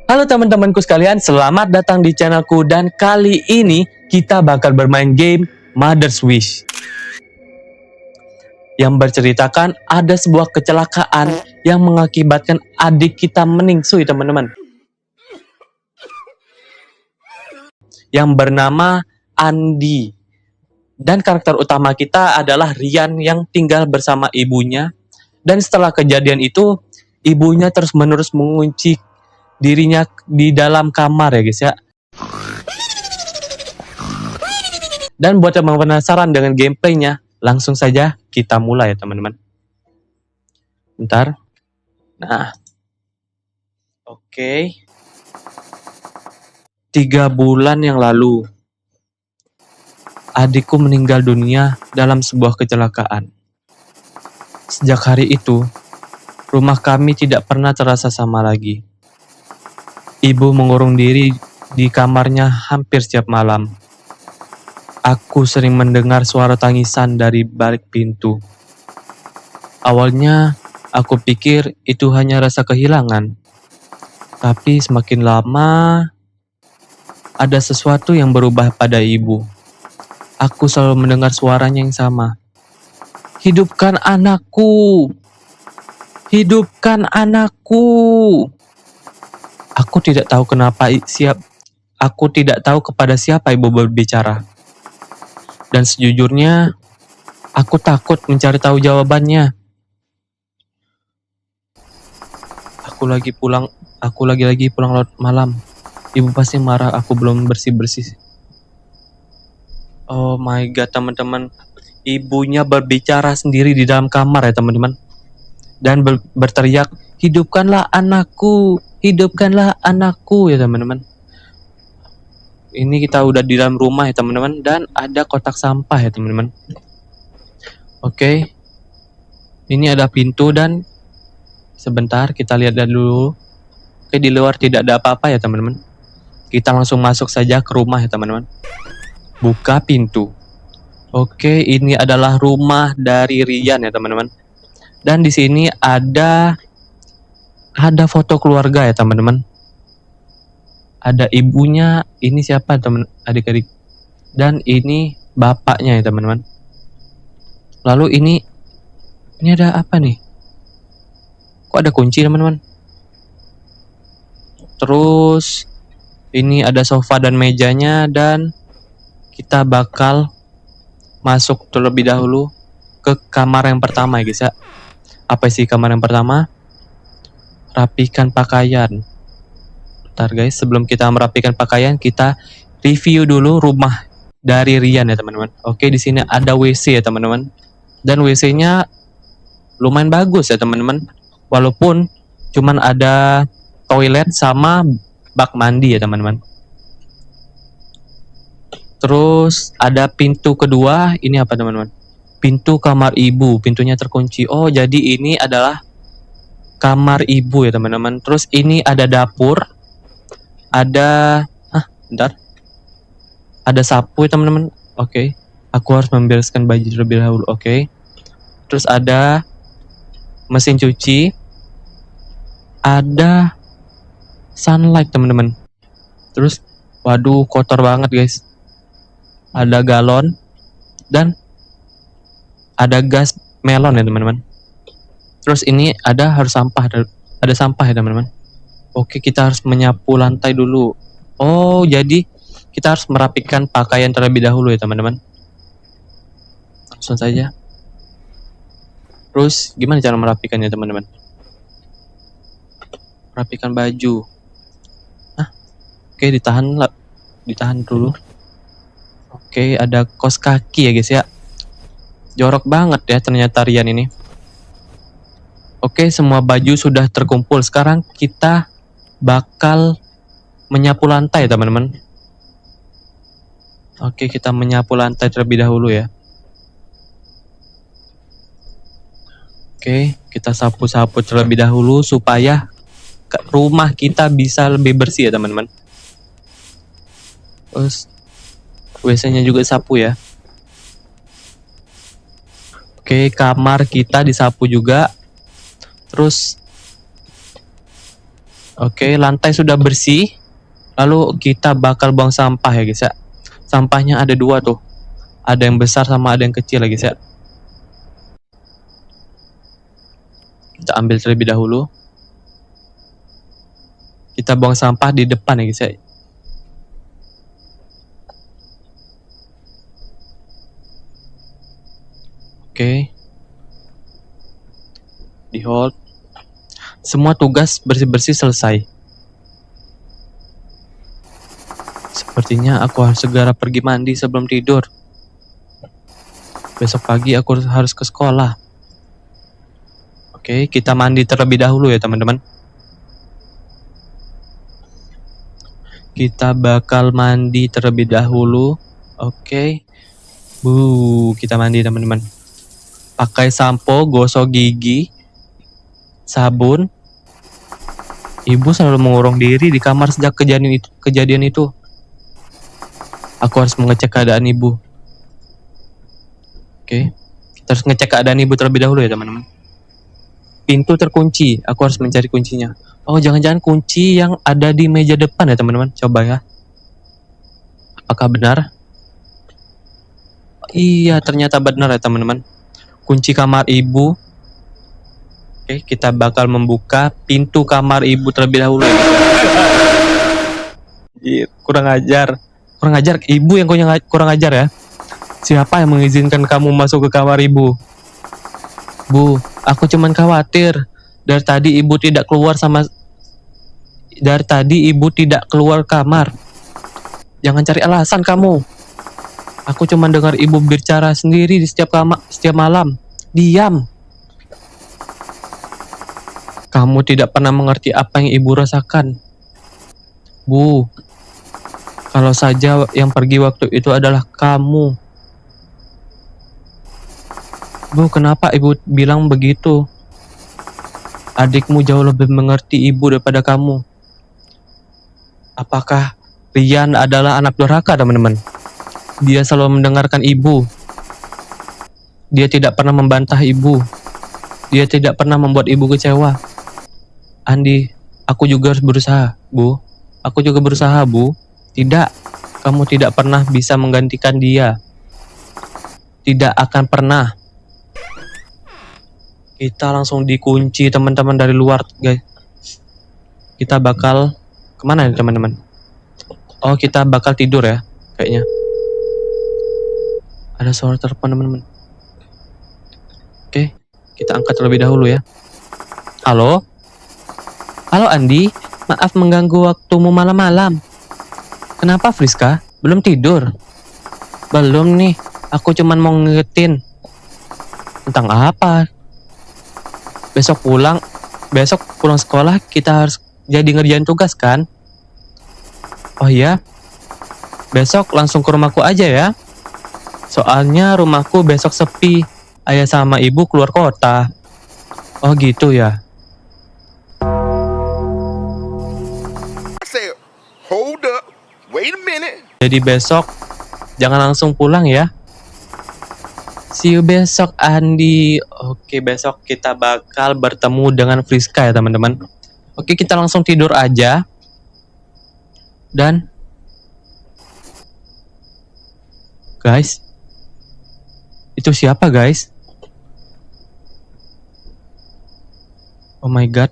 Halo teman-temanku sekalian, selamat datang di channelku dan kali ini kita bakal bermain game Mother's Wish yang berceritakan ada sebuah kecelakaan yang mengakibatkan adik kita meningsui teman-teman, yang bernama Andi, dan karakter utama kita adalah Rian yang tinggal bersama ibunya. Dan setelah kejadian itu, ibunya terus-menerus mengunci dirinya di dalam kamar ya guys ya. Dan buat yang penasaran dengan gameplaynya, langsung saja kita mulai ya teman-teman. Bentar. Nah, oke. 3 bulan yang lalu, adikku meninggal dunia dalam sebuah kecelakaan. Sejak hari itu, rumah kami tidak pernah terasa sama lagi. Ibu mengurung diri di kamarnya hampir setiap malam. Aku sering mendengar suara tangisan dari balik pintu. Awalnya, aku pikir itu hanya rasa kehilangan. Tapi semakin lama, ada sesuatu yang berubah pada ibu. Aku selalu mendengar suaranya yang sama. Hidupkan anakku! Hidupkan anakku! Aku tidak tahu Aku tidak tahu kepada siapa ibu berbicara. Dan sejujurnya, aku takut mencari tahu jawabannya. Aku lagi pulang larut malam. Ibu pasti marah aku belum bersih-bersih. Oh my god teman-teman. Ibunya berbicara sendiri di dalam kamar ya teman-teman. Dan berteriak, hidupkanlah anakku, hidupkanlah anakku ya teman-teman. Ini kita udah di dalam rumah ya teman-teman. Dan ada kotak sampah ya teman-teman. Oke. Ini ada pintu dan sebentar kita lihat dulu. Oke, di luar tidak ada apa-apa ya teman-teman. Kita langsung masuk saja ke rumah ya teman-teman. Buka pintu. Oke, ini adalah rumah dari Rian ya teman-teman. Dan di sini ada foto keluarga ya teman-teman. Ada ibunya, ini siapa teman adik-adik. Dan ini bapaknya ya teman-teman. Lalu ini ada apa nih? Kok ada kunci teman-teman? Terus ini ada sofa dan mejanya dan kita bakal masuk terlebih dahulu ke kamar yang pertama ya guys ya. Apa sih kamar yang pertama? Rapikan pakaian. Bentar guys, sebelum kita merapikan pakaian, kita review dulu rumah dari Rian ya teman-teman. Oke, di sini ada WC ya teman-teman. Dan WC-nya lumayan bagus ya teman-teman. Walaupun cuman ada toilet sama bak mandi ya teman-teman. Terus ada pintu kedua, ini apa teman-teman? Pintu kamar ibu, pintunya terkunci. Oh, jadi ini adalah kamar ibu ya teman-teman. Terus ini ada dapur. Ada bentar. Ada sapu ya teman-teman. Oke. Aku harus membereskan baju terlebih dahulu. Oke. Terus ada mesin cuci. Ada sunlight teman-teman. Terus waduh kotor banget guys. Ada galon dan ada gas melon ya teman-teman. Terus ini ada sampah ya teman-teman. Oke, kita harus menyapu lantai dulu. Oh, jadi kita harus merapikan pakaian terlebih dahulu ya teman-teman. Langsung saja. Terus gimana cara merapikannya teman-teman? Merapikan baju. Oke, ditahan dulu. Oke, ada kaos kaki ya guys ya. Jorok banget ya ternyata Rian ini. Oke, semua baju sudah terkumpul. Sekarang kita bakal menyapu lantai teman-teman. Oke, kita menyapu lantai terlebih dahulu ya. Oke, kita sapu-sapu terlebih dahulu supaya rumah kita bisa lebih bersih ya teman-teman. Terus WC-nya juga sapu ya. Oke, kamar kita disapu juga. Terus Oke, lantai sudah bersih. Lalu kita bakal buang sampah ya guys ya. Sampahnya ada dua tuh. Ada yang besar sama ada yang kecil ya guys ya. Kita ambil terlebih dahulu. Kita buang sampah di depan ya guys ya. Oke. Di hold. Semua tugas bersih-bersih selesai. Sepertinya aku harus segera pergi mandi sebelum tidur. Besok pagi aku harus ke sekolah. Oke, kita mandi terlebih dahulu ya teman-teman. Kita bakal mandi terlebih dahulu. Oke. Kita mandi teman-teman. Pakai sampo, gosok gigi, sabun. Ibu selalu mengurung diri di kamar sejak kejadian itu. Aku harus mengecek keadaan ibu. Oke. Kita harus ngecek keadaan ibu terlebih dahulu ya teman-teman. Pintu terkunci. Aku harus mencari kuncinya. Oh, jangan-jangan kunci yang ada di meja depan ya teman-teman. Coba ya. Apakah benar? Iya, ternyata benar ya teman-teman. Kunci kamar ibu. Oke, kita bakal membuka pintu kamar ibu terlebih dahulu ya. Kurang ajar. Kurang ajar, ibu yang kurang ajar ya. Siapa yang mengizinkan kamu masuk ke kamar ibu? Bu, aku cuman khawatir. Dari tadi ibu tidak keluar kamar. Jangan cari alasan kamu. Aku cuma dengar ibu bicara sendiri di setiap malam. Diam. Kamu tidak pernah mengerti apa yang ibu rasakan. Bu, kalau saja yang pergi waktu itu adalah kamu. Bu, kenapa ibu bilang begitu? Adikmu jauh lebih mengerti ibu daripada kamu. Apakah Rian adalah anak durhaka, teman-teman? Dia selalu mendengarkan ibu. Dia tidak pernah membantah ibu. Dia tidak pernah membuat ibu kecewa. Andi, aku juga harus berusaha, Bu. Aku juga berusaha, Bu. Tidak, kamu tidak pernah bisa menggantikan dia. Tidak akan pernah. Kita langsung dikunci teman-teman dari luar, guys. Kita bakal kemana nih teman-teman? Oh, kita bakal tidur ya, kayaknya. Ada suara telepon teman-teman. Oke, kita angkat terlebih dahulu ya. Halo? Halo Andi, maaf mengganggu waktumu malam-malam. Kenapa Friska? Belum tidur? Belum nih, aku cuman mau ngingetin. Tentang apa? Besok pulang sekolah kita harus jadi ngerjain tugas kan? Oh iya? Besok langsung ke rumahku aja ya. Soalnya rumahku besok sepi. Ayah sama ibu keluar kota. Oh gitu ya. Hold up, wait a minute. Jadi besok jangan langsung pulang ya. See you besok Andi. Oke, besok kita bakal bertemu dengan Friska ya teman-teman. Oke, kita langsung tidur aja. Dan guys, itu siapa guys? Oh my god.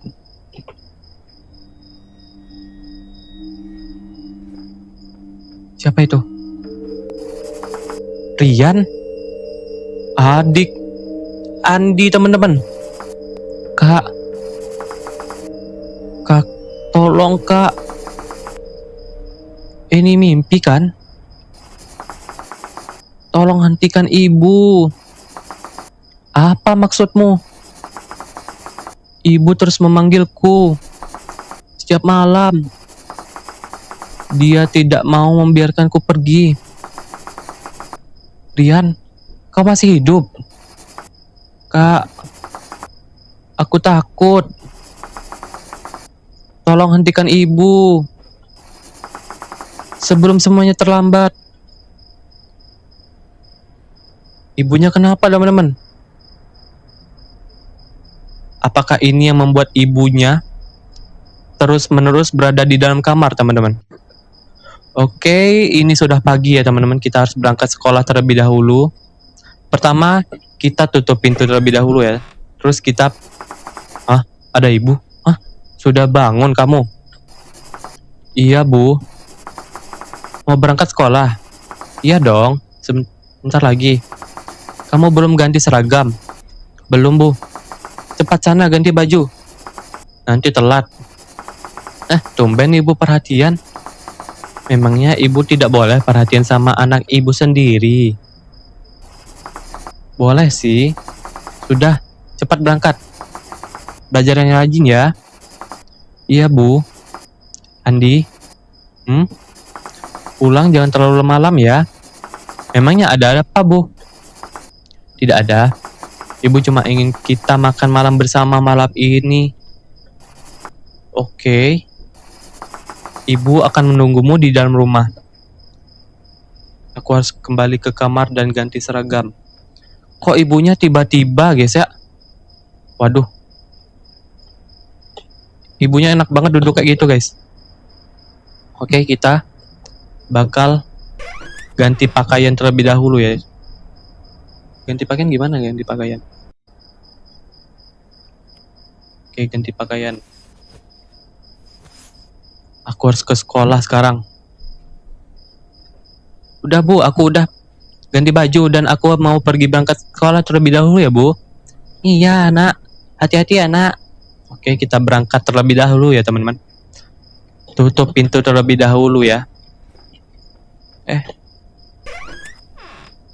Siapa itu? Rian? Adik Andi teman-teman. Kak, tolong kak. Ini mimpi kan? Tolong hentikan ibu. Apa maksudmu? Ibu terus memanggilku setiap malam. Dia tidak mau membiarkanku pergi. Rian, kau masih hidup? Kak, aku takut. Tolong hentikan ibu sebelum semuanya terlambat. Ibunya kenapa teman-teman? Apakah ini yang membuat ibunya terus-menerus berada di dalam kamar, teman-teman. Oke, ini sudah pagi ya, teman-teman. Kita harus berangkat sekolah terlebih dahulu. Pertama, kita tutup pintu terlebih dahulu ya. Terus kita... Hah? Ada ibu? Hah? Sudah bangun kamu? Iya, Bu. Mau berangkat sekolah? Iya dong, sebentar lagi. Kamu belum ganti seragam? Belum, Bu. Cepat sana ganti baju. Nanti telat. Tumben ibu perhatian. Memangnya ibu tidak boleh perhatian sama anak ibu sendiri? Boleh sih. Sudah, cepat berangkat. Belajar yang rajin ya. Iya, Bu. Andi? Pulang jangan terlalu malam ya. Memangnya ada apa, Bu? Tidak ada. Ibu cuma ingin kita makan malam bersama malam ini. Oke. Ibu akan menunggumu di dalam rumah. Aku harus kembali ke kamar dan ganti seragam. Kok ibunya tiba-tiba, guys ya? Waduh. Ibunya enak banget duduk kayak gitu, guys. Oke, kita bakal ganti pakaian terlebih dahulu ya. Ganti pakaian gimana ganti pakaian? Oke, ganti pakaian. Aku harus ke sekolah sekarang. Udah, Bu, aku udah ganti baju dan aku mau pergi berangkat sekolah terlebih dahulu ya, Bu. Iya, Nak. Hati-hati ya, Nak. Oke, kita berangkat terlebih dahulu ya, teman-teman. Tutup pintu terlebih dahulu ya.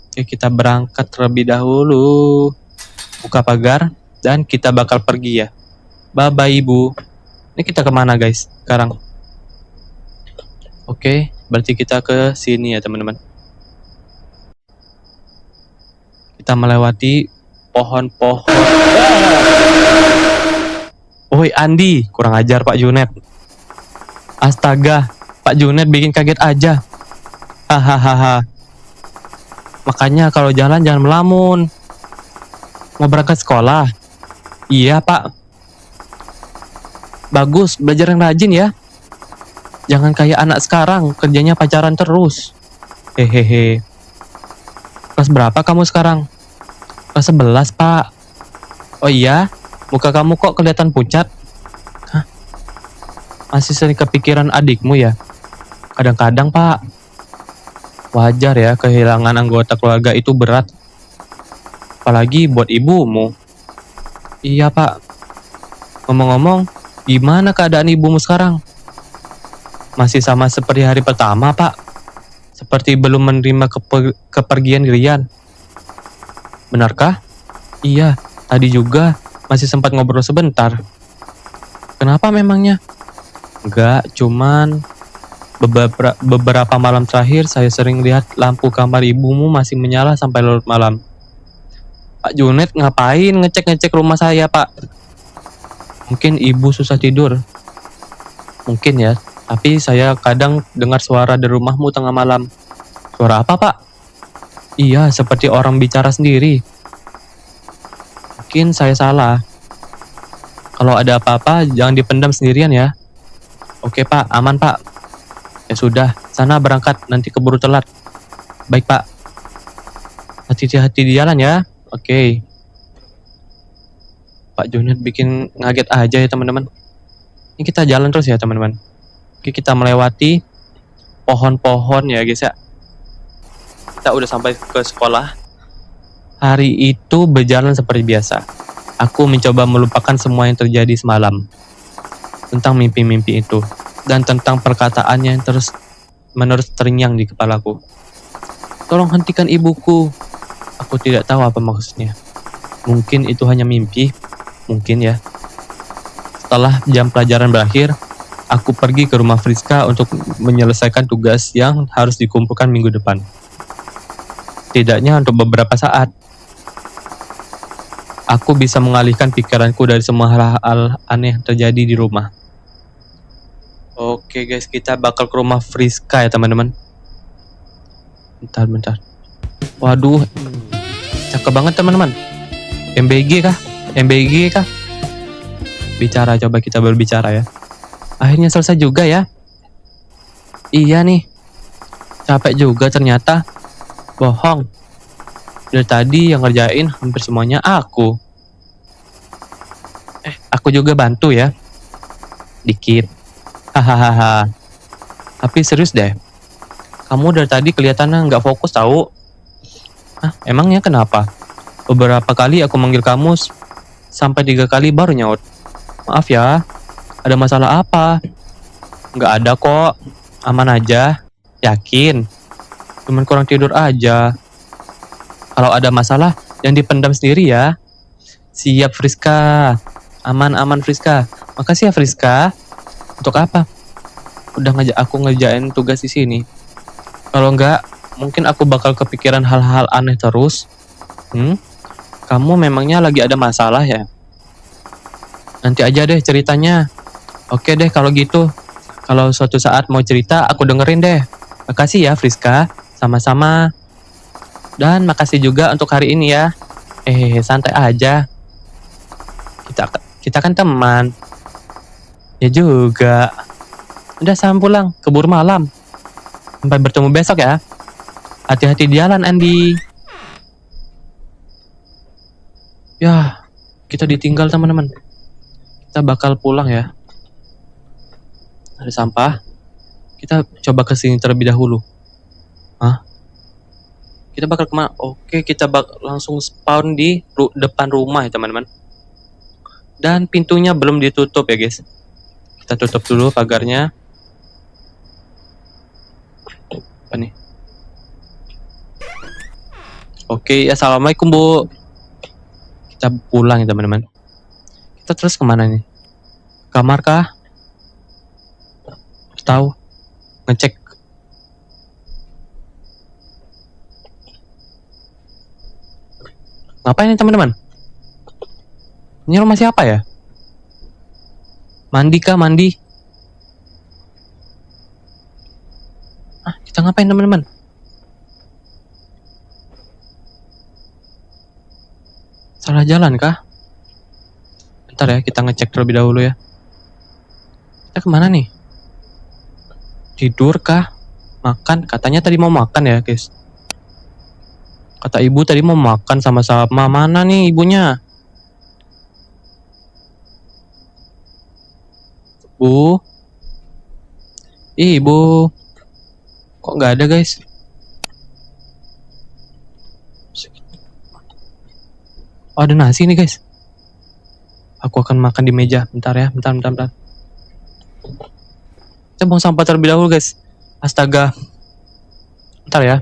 Oke, kita berangkat terlebih dahulu. Buka pagar dan kita bakal pergi ya. Bye-bye, Ibu. Ini kita kemana, guys, sekarang? Oke, berarti kita ke sini ya, teman-teman. Kita melewati pohon-pohon. Woi, Andi, kurang ajar Pak Junet. Astaga, Pak Junet bikin kaget aja. Hahaha. Makanya kalau jalan jangan melamun. Mau berangkat sekolah? Iya, Pak. Bagus, belajar yang rajin ya. Jangan kayak anak sekarang, kerjanya pacaran terus. Hehehe. Kelas berapa kamu sekarang? Kelas 11, Pak. Oh iya? Muka kamu kok kelihatan pucat? Hah? Masih sering kepikiran adikmu ya? Kadang-kadang, Pak. Wajar ya, kehilangan anggota keluarga itu berat. Apalagi buat ibumu. Iya, Pak. Ngomong-ngomong, gimana keadaan ibumu sekarang? Masih sama seperti hari pertama, Pak. Seperti belum menerima kepergian Rian. Benarkah? Iya, tadi juga masih sempat ngobrol sebentar. Kenapa memangnya? Enggak, cuman beberapa malam terakhir saya sering lihat lampu kamar ibumu masih menyala sampai larut malam. Pak Junet ngapain ngecek-ngecek rumah saya, Pak? Mungkin ibu susah tidur. Mungkin ya, tapi saya kadang dengar suara di rumahmu tengah malam. Suara apa, Pak? Iya, seperti orang bicara sendiri. Mungkin saya salah. Kalau ada apa-apa, jangan dipendam sendirian ya. Oke, Pak, aman, Pak. Ya sudah, sana berangkat, nanti keburu telat. Baik, Pak. Hati-hati di jalan ya. Oke. Pak Junet bikin ngaget aja ya, teman-teman. Ini kita jalan terus ya, teman-teman. Oke, kita melewati pohon-pohon ya, guys ya. Kita udah sampai ke sekolah. Hari itu berjalan seperti biasa. Aku mencoba melupakan semua yang terjadi semalam. Tentang mimpi-mimpi itu. Dan tentang perkataannya yang terus-menerus terngiang di kepalaku. Tolong hentikan ibuku. Aku tidak tahu apa maksudnya. Mungkin itu hanya mimpi. Mungkin ya. Setelah jam pelajaran berakhir, aku pergi ke rumah Friska untuk menyelesaikan tugas yang harus dikumpulkan minggu depan. Setidaknya untuk beberapa saat. Aku bisa mengalihkan pikiranku dari semua hal-hal aneh yang terjadi di rumah. Oke guys, kita bakal ke rumah Friska ya teman-teman. Bentar. Waduh, cakep banget teman-teman. MBG kah? Bicara, coba kita berbicara ya. Akhirnya selesai juga ya. Iya nih, capek juga ternyata. Bohong. Dari tadi yang ngerjain hampir semuanya aku. Aku juga bantu ya. Dikit. Hahaha. Tapi serius deh. Kamu dari tadi kelihatannya nggak fokus tahu. Emangnya kenapa? Beberapa kali aku manggil kamu sampai 3 kali baru nyaut. Maaf ya. Ada masalah apa? Nggak ada kok. Aman aja. Yakin. Cuman kurang tidur aja. Kalau ada masalah, yang dipendam sendiri ya. Siap Friska. Aman-aman Friska. Makasih ya Friska. Untuk apa? Udah ngajak aku ngerjain tugas di sini. Kalau enggak, mungkin aku bakal kepikiran hal-hal aneh terus. Kamu memangnya lagi ada masalah ya? Nanti aja deh ceritanya. Oke deh kalau gitu. Kalau suatu saat mau cerita, aku dengerin deh. Makasih ya Friska. Sama-sama. Dan makasih juga untuk hari ini ya. Santai aja. Kita kan teman. Ya juga. Udah sampai pulang, keburu malam. Sampai bertemu besok ya. Hati-hati di jalan, Andi. Ya, kita ditinggal teman-teman. Kita bakal pulang ya. Ada sampah. Kita coba ke sini terlebih dahulu. Kita bakal kemana? Oke, kita langsung spawn di depan rumah ya teman-teman. Dan pintunya belum ditutup ya guys. Kita tutup dulu pagarnya. Apa nih? Oke, assalamualaikum Bu. Kita pulang ya teman-teman. Kita terus kemana nih? Kamar kah? Tahu? Ngecek. Ngapain nih teman-teman? Ini rumah siapa ya? Mandi kah? Mandi? Kita ngapain teman-teman? Salah jalan kah? Bentar ya, kita ngecek terlebih dahulu ya. Kita kemana nih? Tidur kah? Makan? Katanya tadi mau makan ya guys. Kata ibu tadi mau makan sama-sama. Mana nih ibunya? Bu? Ibu? Kok nggak ada guys? Oh ada nasi nih guys. Aku akan makan di meja. Bentar ya, bentar. Kita buang sampah terlebih dahulu guys. Astaga. Bentar ya.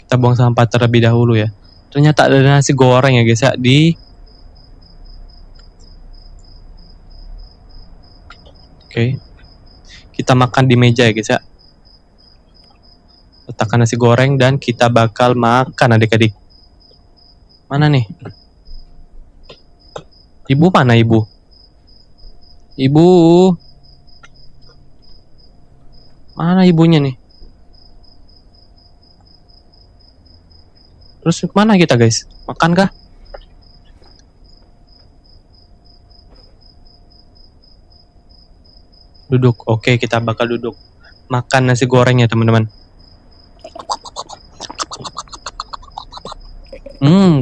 Kita buang sampah terlebih dahulu ya. Ternyata ada nasi goreng ya guys ya di. Oke. Kita makan di meja ya guys ya. Letakkan nasi goreng dan kita bakal makan adik-adik. Mana nih? Ibu mana ibu? Ibu. Mana ibunya nih? Terus kemana kita guys? Makan kah? Duduk. Oke, kita bakal duduk. Makan nasi gorengnya teman-teman.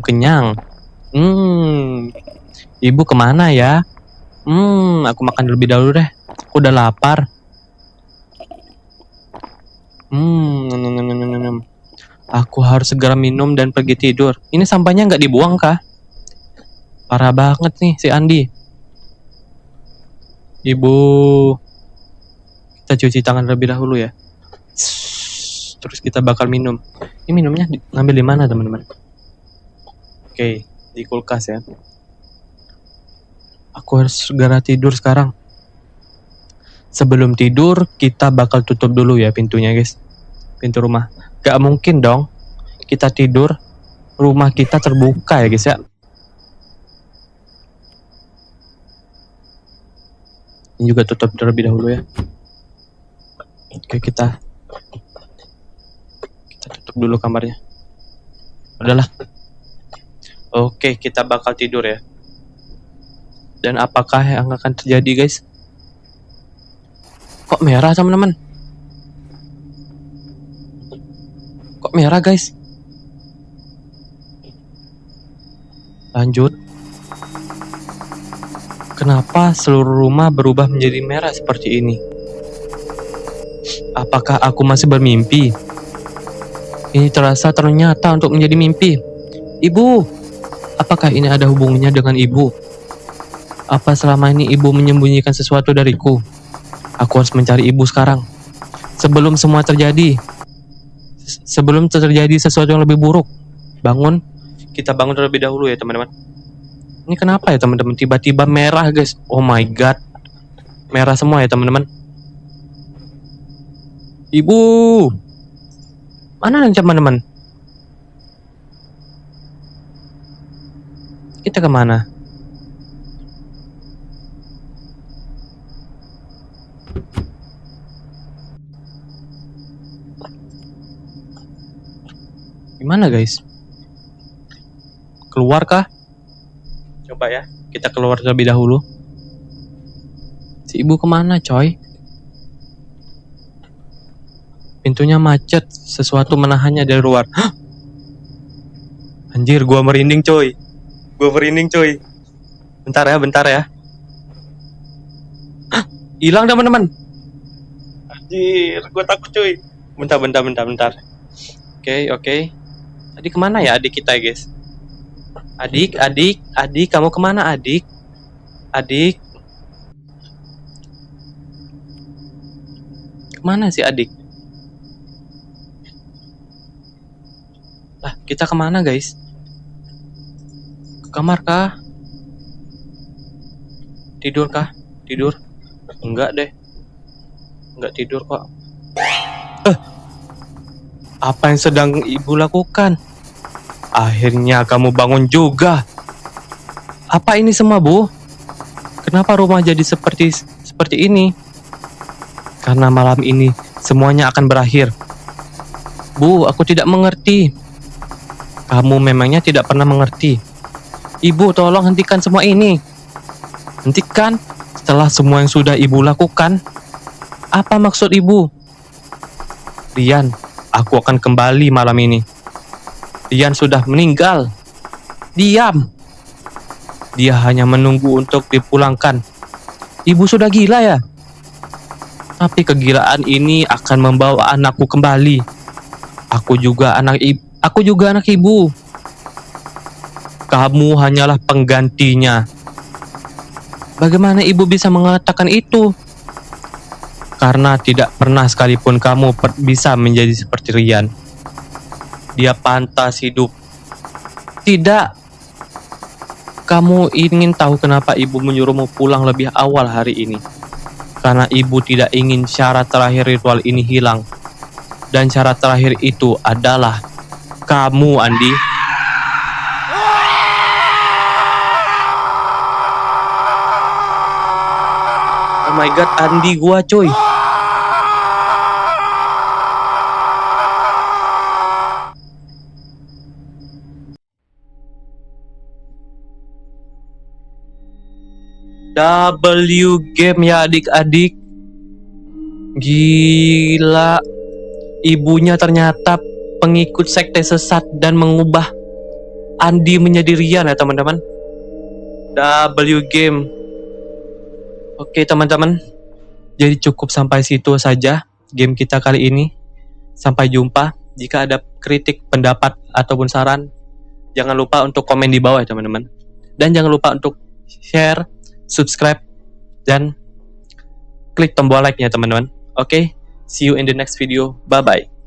Kenyang. Ibu kemana ya? Aku makan lebih dahulu deh. Aku udah lapar. Aku harus segera minum dan pergi tidur. Ini sampahnya nggak dibuang kah? Parah banget nih si Andi. Ibu. Kita cuci tangan lebih dahulu ya. Terus kita bakal minum. Ini minumnya ngambil di mana teman-teman? Oke, di kulkas ya. Aku harus segera tidur sekarang. Sebelum tidur, kita bakal tutup dulu ya pintunya guys. Pintu rumah. Gak mungkin dong kita tidur, rumah kita terbuka ya guys ya. Ini juga tutup terlebih dahulu ya. Oke, kita tutup dulu kamarnya. Udahlah. Oke, kita bakal tidur ya. Dan apakah yang akan terjadi, guys? Kok merah, teman-teman? Kok merah, guys? Lanjut. Kenapa seluruh rumah berubah menjadi merah seperti ini? Apakah aku masih bermimpi? Ini terasa ternyata untuk menjadi mimpi. Ibu, apakah ini ada hubungannya dengan ibu? Apa selama ini ibu menyembunyikan sesuatu dariku? Aku harus mencari ibu sekarang. Sebelum semua terjadi. Sebelum terjadi sesuatu yang lebih buruk. Bangun. Kita bangun terlebih dahulu ya teman-teman. Ini kenapa ya teman-teman? Tiba-tiba merah guys. Oh my god. Merah semua ya teman-teman. Ibu. Mana teman-teman? Kita kemana? Gimana guys? Keluar kah? Coba ya, kita keluar terlebih dahulu. Si ibu kemana coy? Pintunya macet, sesuatu menahannya dari luar. Hah? Anjir, gua merinding coy. Bentar ya. Hah? Hilang teman-teman. Anjir, gua takut coy. Bentar. Oke. Tadi kemana ya adik kita guys? Adik, kamu kemana adik? Adik. Kemana sih adik? Lah, kita kemana guys? Ke kamar kah? Tidur kah? Tidur? Enggak deh. Enggak tidur kok. Apa yang sedang ibu lakukan? Akhirnya kamu bangun juga. Apa ini semua, Bu? Kenapa rumah jadi seperti ini? Karena malam ini semuanya akan berakhir. Bu, aku tidak mengerti. Kamu memangnya tidak pernah mengerti. Ibu, tolong hentikan semua ini. Hentikan setelah semua yang sudah ibu lakukan. Apa maksud ibu? Rian, aku akan kembali malam ini. Rian sudah meninggal. Diam. Dia hanya menunggu untuk dipulangkan. Ibu sudah gila ya? Tapi kegilaan ini akan membawa anakku kembali. Aku juga anak ibu. Kamu hanyalah penggantinya. Bagaimana ibu bisa mengatakan itu? Karena tidak pernah sekalipun kamu bisa menjadi seperti Rian. Dia pantas hidup. Tidak. Kamu ingin tahu kenapa ibu menyuruhmu pulang lebih awal hari ini? Karena ibu tidak ingin syarat terakhir ritual ini hilang. Dan syarat terakhir itu adalah kamu, Andi. Oh my god, Andi gua coy. W game ya adik-adik. Gila. Ibunya ternyata pengikut sekte sesat dan mengubah Andi menjadi Rian ya teman-teman. W game. Oke teman-teman. Jadi cukup sampai situ saja game kita kali ini. Sampai jumpa. Jika ada kritik, pendapat ataupun saran, jangan lupa untuk komen di bawah ya teman-teman. Dan jangan lupa untuk share, subscribe, dan klik tombol like-nya teman-teman. Oke, see you in the next video. Bye-bye.